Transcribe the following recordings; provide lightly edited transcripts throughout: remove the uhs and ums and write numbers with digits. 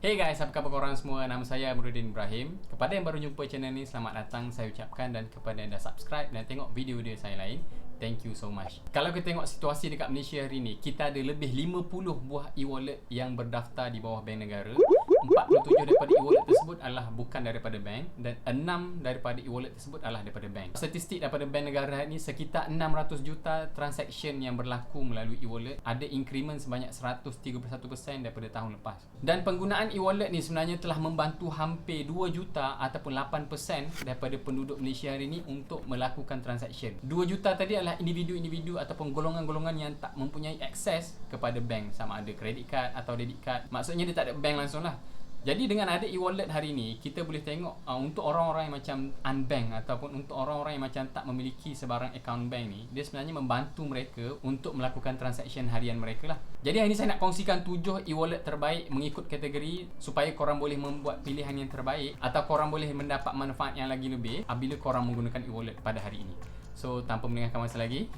Hey guys, apa khabar korang semua? Nama saya Amruddin Ibrahim. Kepada yang baru jumpa channel ni, selamat datang saya ucapkan. Dan kepada yang dah subscribe dan tengok video-video saya lain, thank you so much. Kalau kita tengok situasi dekat Malaysia hari ni, kita ada lebih 50 buah e-wallet yang berdaftar di bawah bank negara. 47 daripada e-wallet tersebut adalah bukan daripada bank, dan 6 daripada e-wallet tersebut adalah daripada bank. Statistik daripada bank negara hari ni, sekitar 600 juta transaction yang berlaku melalui e-wallet, ada increment sebanyak 131% daripada tahun lepas. Dan penggunaan e-wallet ni sebenarnya telah membantu hampir 2 juta ataupun 8% daripada penduduk Malaysia hari ni untuk melakukan transaction. 2 juta tadi adalah individu-individu ataupun golongan-golongan yang tak mempunyai akses kepada bank, sama ada credit card atau debit card. Maksudnya dia tak ada bank langsung lah. Jadi dengan ada e-wallet hari ni, kita boleh tengok untuk orang-orang yang macam unbank ataupun untuk orang-orang yang macam tak memiliki sebarang account bank ni, dia sebenarnya membantu mereka untuk melakukan transaction harian mereka lah. Jadi hari ni saya nak kongsikan 7 e-wallet terbaik mengikut kategori supaya korang boleh membuat pilihan yang terbaik atau korang boleh mendapat manfaat yang lagi lebih apabila korang menggunakan e-wallet pada hari ini. So tanpa melengahkan masa lagi,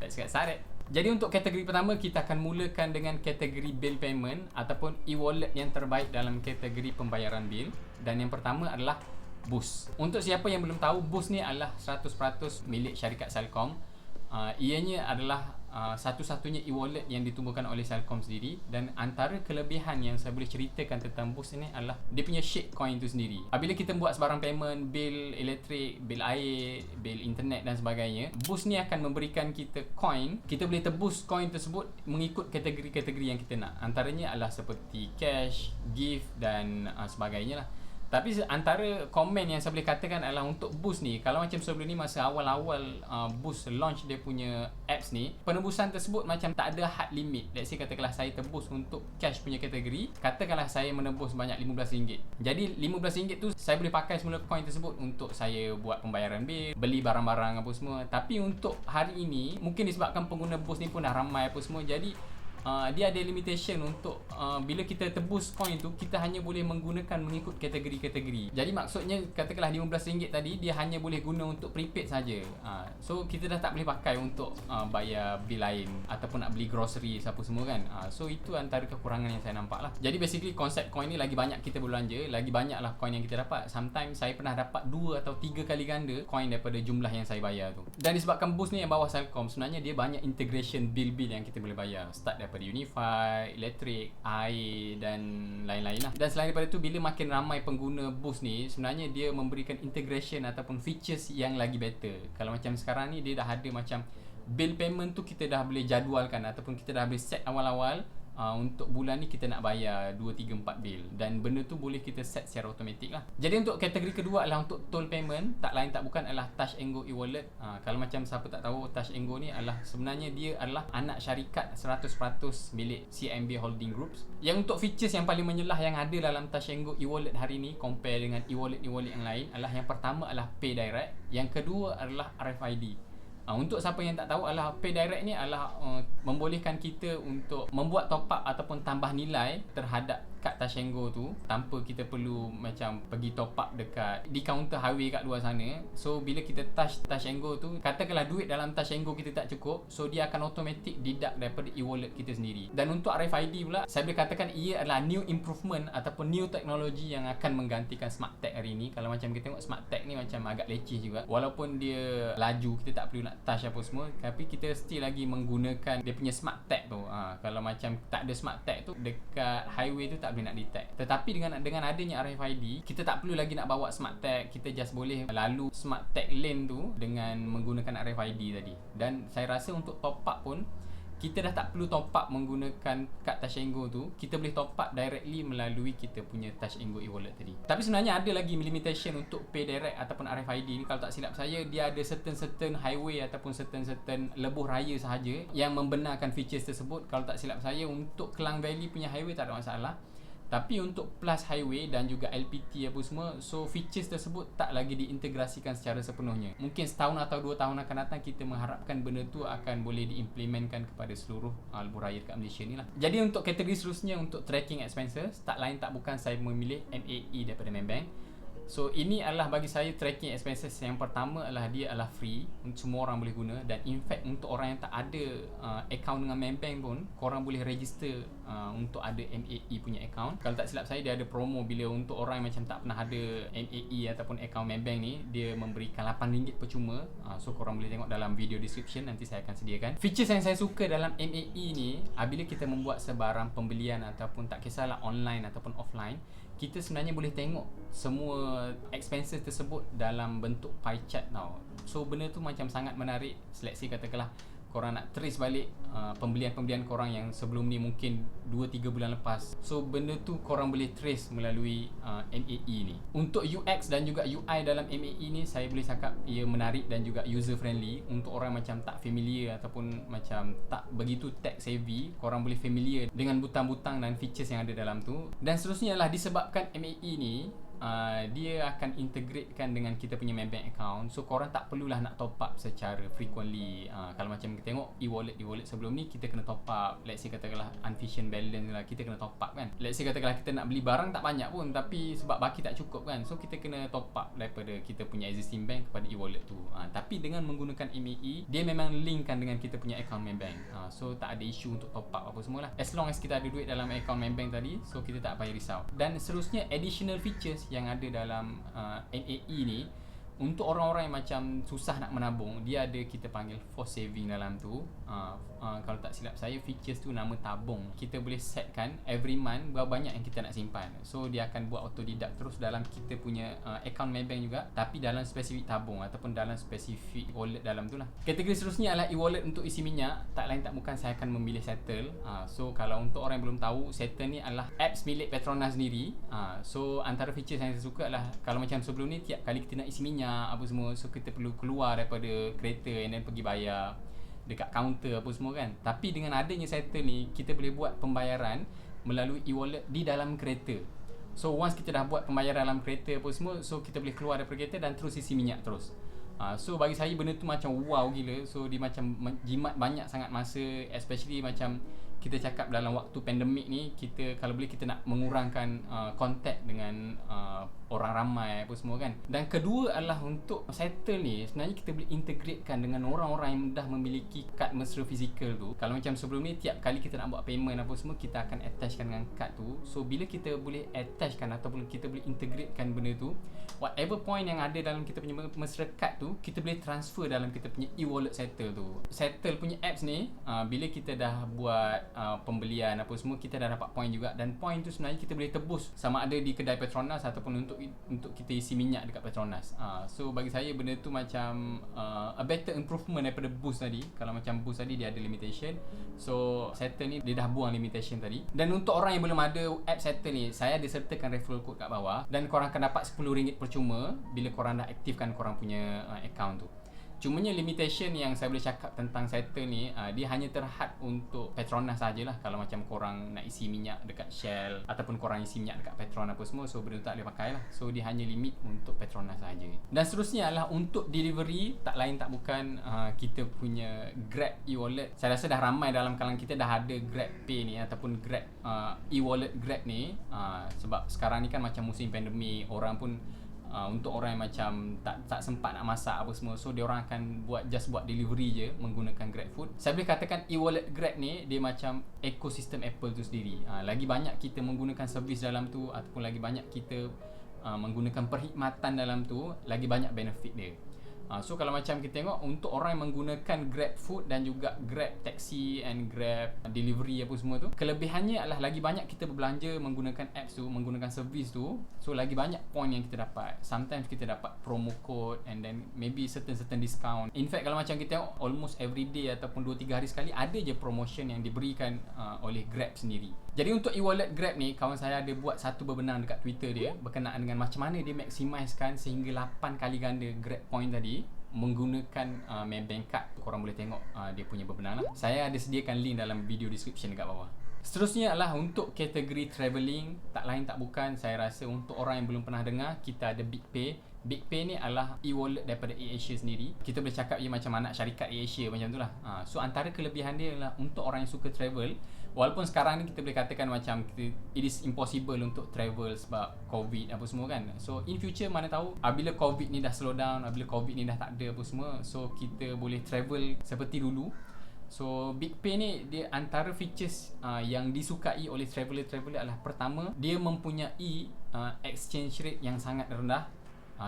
let's get started. Jadi untuk kategori pertama, kita akan mulakan dengan kategori bill payment ataupun e-wallet yang terbaik dalam kategori pembayaran bil. Dan yang pertama adalah Boost. Untuk siapa yang belum tahu, Boost ni adalah 100% milik syarikat Celcom. Ianya adalah satu-satunya e-wallet yang ditumbuhkan oleh Celcom sendiri. Dan antara kelebihan yang saya boleh ceritakan tentang Boost ini adalah dia punya shade coin itu sendiri. Apabila kita buat sebarang payment, bil elektrik, bil air, bil internet dan sebagainya, Boost ni akan memberikan kita coin. Kita boleh tebus coin tersebut mengikut kategori-kategori yang kita nak. Antaranya adalah seperti cash, gift dan sebagainya lah. Tapi antara komen yang saya boleh katakan adalah untuk Boost ni, kalau macam sebelum ni masa awal-awal Boost launch dia punya apps ni, penebusan tersebut macam tak ada hard limit. Let's say katakanlah saya tebus untuk cash punya kategori, katakanlah saya menebus banyak RM15. Jadi RM15 tu saya boleh pakai semula coin tersebut untuk saya buat pembayaran bil, beli barang-barang apa semua. Tapi untuk hari ini, mungkin disebabkan pengguna Boost ni pun dah ramai apa semua, jadi dia ada limitation untuk bila kita tebus coin tu, kita hanya boleh menggunakan mengikut kategori-kategori. Jadi maksudnya katakanlah RM15 tadi, dia hanya boleh guna untuk prepaid saja. So kita dah tak boleh pakai untuk bayar bil lain ataupun nak beli grocery apa semua kan. So itu antara kekurangan yang saya nampak lah. Jadi basically konsep coin ni, lagi banyak kita belanja, lagi banyaklah coin yang kita dapat. Sometimes saya pernah dapat 2 atau 3 kali ganda coin daripada jumlah yang saya bayar tu. Dan disebabkan Boost ni yang bawah Celcom, sebenarnya dia banyak integration bil-bil yang kita boleh bayar, start daripada Unify, elektrik, air dan lain-lain lah. Dan selain daripada tu, bila makin ramai pengguna Boost ni, sebenarnya dia memberikan integration ataupun features yang lagi better. Kalau macam sekarang ni, dia dah ada macam bill payment tu kita dah boleh jadualkan ataupun kita dah boleh set awal-awal. Untuk bulan ni kita nak bayar 2, 3, 4 bil, dan benda tu boleh kita set secara automatik lah. Jadi untuk kategori kedua adalah untuk toll payment. Tak lain tak bukan adalah Touch 'n Go e-wallet. Kalau macam siapa tak tahu, Touch 'n Go ni adalah sebenarnya dia adalah anak syarikat 100% milik CIMB Holding Groups. Yang untuk features yang paling menyelah yang ada dalam Touch 'n Go e-wallet hari ni compare dengan e-wallet yang lain adalah, yang pertama adalah Pay Direct, yang kedua adalah RFID. Untuk siapa yang tak tahu, adalah Pay Direct ni adalah membolehkan kita untuk membuat top up ataupun tambah nilai terhadap kad Touch 'n Go tu tanpa kita perlu macam pergi top up dekat di kaunter highway kat luar sana. So bila kita Touch 'n Go tu, katakanlah duit dalam Touch 'n Go kita tak cukup, so dia akan automatic deduct daripada e-wallet kita sendiri. Dan untuk RFID pula, saya boleh katakan ia adalah new improvement ataupun new teknologi yang akan menggantikan Smart Tag hari ni. Kalau macam kita tengok Smart Tag ni macam agak leceh juga, walaupun dia laju, kita tak perlu nak touch apa semua, tapi kita still lagi menggunakan dia punya Smart Tag tu. Kalau macam tak ada Smart Tag tu, dekat highway tu tak boleh nak detect. Tetapi dengan adanya RFID, kita tak perlu lagi nak bawa Smart Tag, kita just boleh lalu Smart Tag lane tu dengan menggunakan RFID tadi. Dan saya rasa untuk top up pun, kita dah tak perlu top up menggunakan kad Touch 'n Go tu, kita boleh top up directly melalui kita punya Touch 'n Go e-wallet tadi. Tapi sebenarnya ada lagi limitation untuk Pay Direct ataupun RFID ni. Kalau tak silap saya, dia ada certain highway ataupun certain lebuh raya sahaja yang membenarkan features tersebut. Kalau tak silap saya, untuk Klang Valley punya highway tak ada masalah. Tapi untuk plus highway dan juga LPT apa semua, so features tersebut tak lagi diintegrasikan secara sepenuhnya. Mungkin setahun atau 2 tahun akan datang, kita mengharapkan benda tu akan boleh diimplementkan kepada seluruh lebuh raya dekat Malaysia ni lah. Jadi untuk kategori seterusnya, untuk tracking expenses, tak lain tak bukan saya memilih MAE daripada Maybank. So ini adalah bagi saya tracking expenses yang pertama adalah dia adalah free, semua orang boleh guna, dan in fact untuk orang yang tak ada account dengan Maybank pun korang boleh register untuk ada MAE punya account. Kalau tak silap saya dia ada promo bila untuk orang yang macam tak pernah ada MAE ataupun account Maybank ni, dia memberikan RM8 percuma. So korang boleh tengok dalam video description, nanti saya akan sediakan. Features yang saya suka dalam MAE ni, bila kita membuat sebarang pembelian ataupun tak kisahlah online ataupun offline, kita sebenarnya boleh tengok semua expenses tersebut dalam bentuk pie chart tau. So benda tu macam sangat menarik. Let's say katakanlah korang nak trace balik pembelian-pembelian korang yang sebelum ni mungkin 2-3 bulan lepas. So benda tu korang boleh trace melalui MAE ni. Untuk UX dan juga UI dalam MAE ni, saya boleh cakap ia menarik dan juga user friendly. Untuk orang macam tak familiar ataupun macam tak begitu tech savvy, korang boleh familiar dengan butang-butang dan features yang ada dalam tu. Dan seterusnya adalah disebabkan MAE ni dia akan integratekan dengan kita punya Maybank account. So korang tak perlulah nak top up secara frequently. Kalau macam kita tengok e-wallet sebelum ni, kita kena top up. Let's say katakanlah unefficient balance lah, kita kena top up kan. Let's say katakanlah kita nak beli barang tak banyak pun, tapi sebab baki tak cukup kan, so kita kena top up daripada kita punya existing bank kepada e-wallet tu. Tapi dengan menggunakan MAE, dia memang linkkan dengan kita punya account Maybank. So tak ada isu untuk top up apa semua lah. As long as kita ada duit dalam account Maybank tadi, so kita tak payah risau. Dan seterusnya additional features yang ada dalam MAE ni, untuk orang-orang yang macam susah nak menabung, dia ada kita panggil force saving dalam tu. Kalau tak silap saya, features tu nama tabung. Kita boleh setkan every month berapa banyak yang kita nak simpan. So dia akan buat auto deduct terus dalam kita punya account Maybank juga, tapi dalam spesifik tabung ataupun dalam spesifik wallet dalam tu lah. Kategori seterusnya adalah e-wallet untuk isi minyak. Tak lain tak bukan saya akan memilih Settle. So kalau untuk orang yang belum tahu, Settle ni adalah apps milik Petronas sendiri. So antara features yang saya suka adalah, kalau macam sebelum ni tiap kali kita nak isi minyak apa semua, so kita perlu keluar daripada kereta and then pergi bayar dekat kaunter apa semua kan. Tapi dengan adanya Settle ni, kita boleh buat pembayaran melalui e-wallet di dalam kereta. So once kita dah buat pembayaran dalam kereta apa semua, so kita boleh keluar daripada kereta dan terus isi minyak terus. So bagi saya benda tu macam wow gila. So dia macam jimat banyak sangat masa, especially macam kita cakap dalam waktu pandemik ni, kita kalau boleh kita nak mengurangkan kontak dengan orang ramai apa semua kan. Dan kedua adalah untuk Settle ni, sebenarnya kita boleh integratekan dengan orang-orang yang dah memiliki kad mesra fizikal tu. Kalau macam sebelum ni, tiap kali kita nak buat payment apa semua, kita akan attachkan dengan kad tu. So bila kita boleh attachkan ataupun kita boleh integratekan benda tu, whatever point yang ada dalam kita punya mesra kad tu, kita boleh transfer dalam kita punya e-wallet Settle tu. Settle punya apps ni, bila kita dah buat pembelian apa semua, kita dah dapat point juga. Dan point tu sebenarnya kita boleh tebus sama ada di kedai Petronas ataupun untuk kita isi minyak dekat Petronas. So bagi saya benda tu macam a better improvement daripada Boost tadi. Kalau macam Boost tadi dia ada limitation, so Settle ni dia dah buang limitation tadi. Dan untuk orang yang belum ada app Settle ni, saya ada sertakan referral code kat bawah, dan korang akan dapat RM10 percuma bila korang dah aktifkan korang punya account tu. Cumanya limitation yang saya boleh cakap tentang Settle ni, dia hanya terhad untuk Petronas sajalah. Kalau macam korang nak isi minyak dekat Shell ataupun korang isi minyak dekat Petron apa semua, so benda tu tak boleh pakai lah. So dia hanya limit untuk Petronas saja. Dan seterusnya adalah untuk delivery, tak lain tak bukan kita punya Grab e-wallet. Saya rasa dah ramai dalam kalangan kita dah ada Grab Pay ni ataupun Grab e-wallet Grab ni. Sebab sekarang ni kan macam musim pandemik, orang pun untuk orang yang macam tak sempat nak masak apa semua, so dia orang akan buat delivery je menggunakan GrabFood. Saya boleh katakan e-wallet Grab ni dia macam ekosistem Apple tu sendiri. Lagi banyak kita menggunakan servis dalam tu ataupun lagi banyak kita menggunakan perkhidmatan dalam tu, lagi banyak benefit dia. So kalau macam kita tengok, untuk orang yang menggunakan GrabFood dan juga Grab Taxi and Grab Delivery apa semua tu, kelebihannya adalah lagi banyak kita berbelanja menggunakan apps tu, menggunakan servis tu, so lagi banyak point yang kita dapat. Sometimes kita dapat promo code and then maybe certain discount. In fact kalau macam kita tengok, almost every day ataupun 2-3 hari sekali ada je promotion yang diberikan oleh Grab sendiri. Jadi untuk e-wallet Grab ni, kawan saya ada buat satu berbenang dekat Twitter dia berkenaan dengan macam mana dia maximiskan sehingga 8 kali ganda Grab point tadi menggunakan Maybank card. Korang boleh tengok dia punya berbenang lah. Saya ada sediakan link dalam video description dekat bawah. Seterusnya adalah untuk kategori travelling. Tak lain tak bukan, saya rasa untuk orang yang belum pernah dengar, kita ada BigPay. BigPay ni adalah e-wallet daripada AirAsia sendiri. Kita boleh cakap ia macam anak syarikat AirAsia macam tu lah. So antara kelebihan dia adalah untuk orang yang suka travel, Walaupun sekarang ni kita boleh katakan macam it is impossible untuk travel sebab COVID apa semua kan. So in future mana tahu bila COVID ni dah slow down, bila COVID ni dah tak ada apa semua, so kita boleh travel seperti dulu. So BigPay ni dia antara features yang disukai oleh traveller adalah pertama, dia mempunyai exchange rate yang sangat rendah.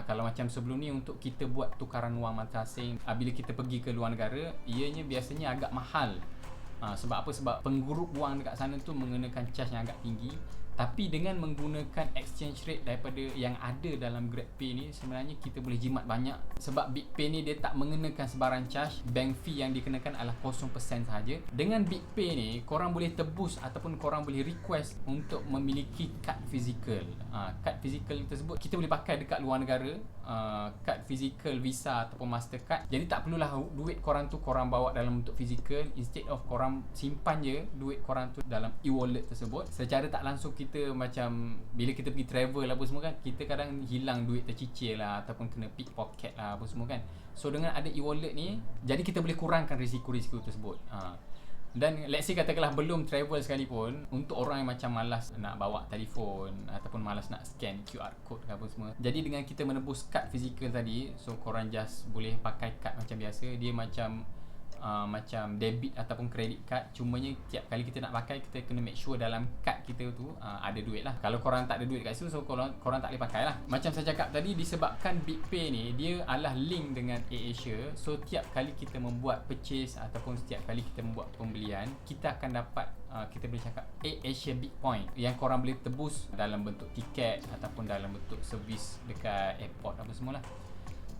Kalau macam sebelum ni untuk kita buat tukaran wang mata asing, bila kita pergi ke luar negara, ianya biasanya agak mahal. Sebab apa? Sebab penggurup wang dekat sana tu mengenakan charge yang agak tinggi. Tapi dengan menggunakan exchange rate daripada yang ada dalam GrabPay ni, sebenarnya kita boleh jimat banyak. Sebab BigPay ni dia tak mengenakan sebarang charge. Bank fee yang dikenakan adalah 0% sahaja. Dengan BigPay ni, korang boleh tebus ataupun korang boleh request untuk memiliki kad fizikal. Kad fizikal tersebut kita boleh pakai dekat luar negara. Kad fizikal Visa ataupun Mastercard. Jadi tak perlulah duit korang tu korang bawa dalam bentuk fizikal. Instead of korang simpan je duit korang tu dalam e-wallet tersebut. Secara tak langsung kita macam bila kita pergi travel apa semua kan, kita kadang hilang duit tercicir lah ataupun kena pickpocket lah apa semua kan. So dengan ada e-wallet ni, jadi kita boleh kurangkan risiko-risiko tersebut. Dan let's say katakanlah belum travel sekalipun, untuk orang yang macam malas nak bawa telefon ataupun malas nak scan QR code ke apa semua, jadi dengan kita menebus kad fizikal tadi, so korang just boleh pakai kad macam biasa. Dia macam debit ataupun credit card. Cumanya tiap kali kita nak pakai, kita kena make sure dalam kad kita tu ada duit lah. Kalau korang tak ada duit kat situ, so korang tak boleh pakai lah. Macam saya cakap tadi, disebabkan BigPay ni dia adalah link dengan AirAsia, so tiap kali kita membuat purchase ataupun setiap kali kita membuat pembelian, kita akan dapat kita boleh cakap AirAsia Big Point yang korang boleh tebus dalam bentuk tiket ataupun dalam bentuk servis dekat airport apa semualah.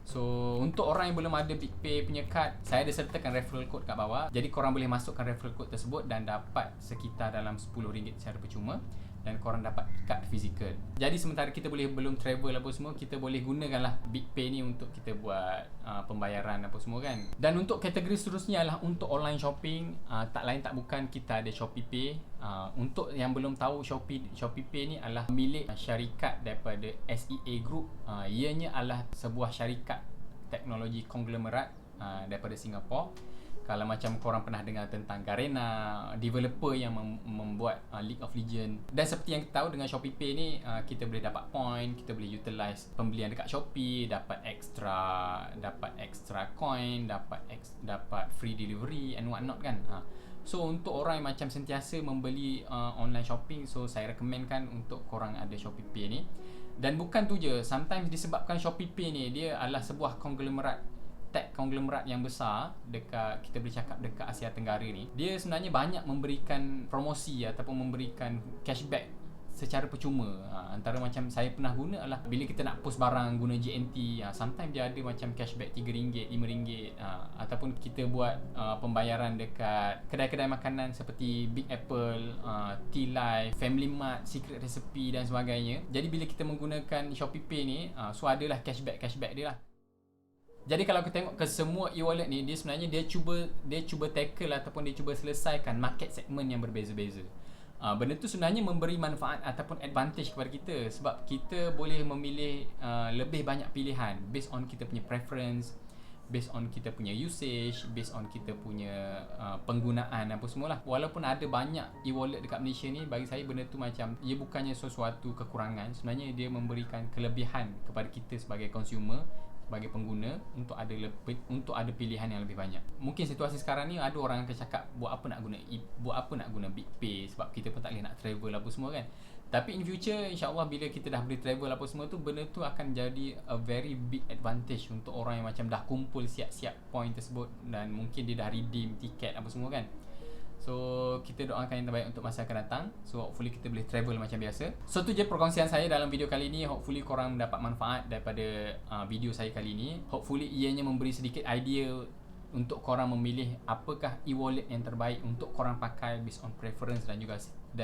So untuk orang yang belum ada BigPay punya kad, saya ada sertakan referral code kat bawah. Jadi korang boleh masukkan referral code tersebut dan dapat sekitar dalam RM10 secara percuma, dan korang dapat kad fizikal. Jadi sementara kita belum travel apa semua, kita boleh gunakanlah BigPay ni untuk kita buat pembayaran apa semua kan. Dan untuk kategori seterusnya adalah untuk online shopping. Tak lain tak bukan kita ada ShopeePay. Untuk yang belum tahu, ShopeePay ni adalah milik syarikat daripada SEA Group. Ianya adalah sebuah syarikat teknologi konglomerat daripada Singapura. Kalau macam korang pernah dengar tentang Garena, developer yang membuat League of Legends. Dan seperti yang kita tahu dengan ShopeePay ni, kita boleh dapat point, kita boleh utilize pembelian dekat Shopee, dapat extra coin, dapat free delivery and what not kan. So untuk orang yang macam sentiasa membeli online shopping, so saya recommendkan untuk korang ada ShopeePay ni. Dan bukan tu je, sometimes disebabkan ShopeePay ni dia adalah sebuah konglomerat yang besar dekat, kita boleh cakap dekat Asia Tenggara ni, dia sebenarnya banyak memberikan promosi ataupun memberikan cashback secara percuma. Antara macam saya pernah guna adalah bila kita nak post barang guna JNT, sometimes dia ada macam cashback RM3, RM5, ataupun kita buat pembayaran dekat kedai-kedai makanan seperti Big Apple, Tea Life, Family Mart, Secret Recipe dan sebagainya. Jadi bila kita menggunakan ShopeePay ni, so adalah cashback dia lah. Jadi kalau kita tengok ke semua e-wallet ni, dia sebenarnya dia cuba tackle ataupun dia cuba selesaikan market segment yang berbeza-beza. Benda tu sebenarnya memberi manfaat ataupun advantage kepada kita, sebab kita boleh memilih lebih banyak pilihan based on kita punya preference, based on kita punya usage, based on kita punya penggunaan apa semualah. Walaupun ada banyak e-wallet dekat Malaysia ni, bagi saya benda tu macam ia bukannya sesuatu kekurangan, sebenarnya dia memberikan kelebihan kepada kita sebagai consumer, sebagai pengguna, untuk ada pilihan yang lebih banyak. Mungkin situasi sekarang ni ada orang yang akan cakap buat apa nak guna BigPay, sebab kita pun tak boleh nak travel apa semua kan. Tapi in future, insyaAllah bila kita dah boleh travel apa semua tu, benda tu akan jadi a very big advantage untuk orang yang macam dah kumpul siap-siap point tersebut dan mungkin dia dah redeem tiket apa semua kan. So kita doakan yang terbaik untuk masa akan datang. So hopefully kita boleh travel macam biasa. So tu je perkongsian saya dalam video kali ni. Hopefully korang dapat manfaat daripada video saya kali ni. Hopefully ianya memberi sedikit idea untuk korang memilih apakah e-wallet yang terbaik untuk korang pakai based on preference dan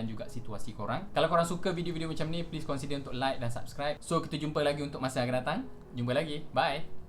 juga situasi korang. Kalau korang suka video-video macam ni, please consider untuk like dan subscribe. So kita jumpa lagi untuk masa akan datang. Jumpa lagi. Bye.